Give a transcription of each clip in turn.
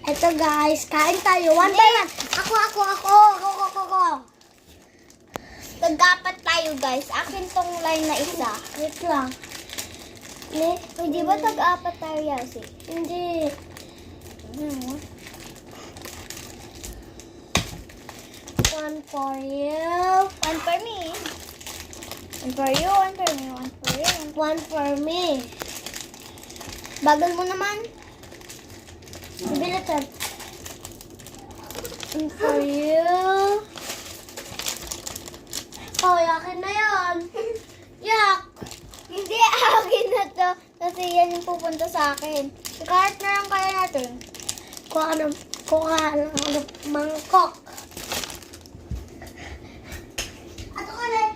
Ito guys, kain tayo. One by one. Ako. Nag-apat tayo guys. Akin tong line na isa. Wait lang. Hindi ba tag-apat tayo, Yasi? Hindi. One for you. One for me. One for you, one for me, one for you. One for me. Bagal mo naman. Bilisan. One for you. Oh, yakin na yan. Yak. Hindi, akin na to. Kasi yan yung pupunta sa akin. Kahit na lang kaya natin. Kuha ka ng mangkok. Ato ka rin.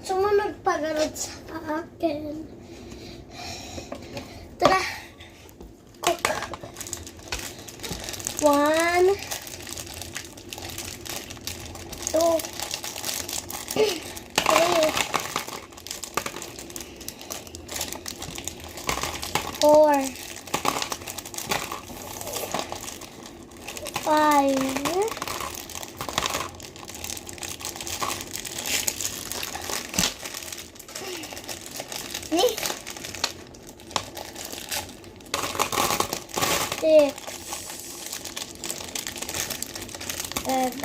Sumunod pagarot sa akin. Tara. Cook. 1, 2, 3, 4, 5, 6, 7,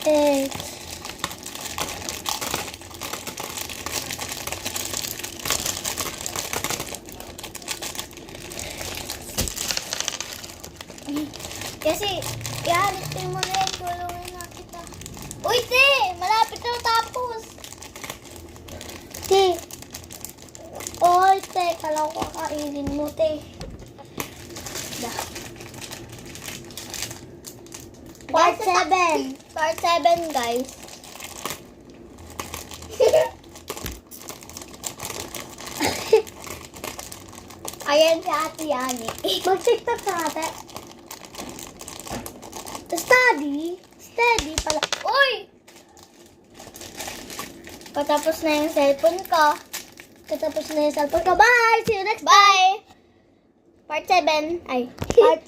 8, 9. Kasi, ihalitin mo na yan. Tulungin na kita. Uy, te! Malapit na tapos. Te. Oy, te. Kala ko kakainin mo, te. Part 7. Part 7, guys. Ayan si Ate Yani. Mag-tiktok ka, ate. Steady. Steady pala. Uy! Patapos na yung cellphone ko. Katapos na yung cellphone ko. Bye! See you next time. Bye! Part 7. Ay. Part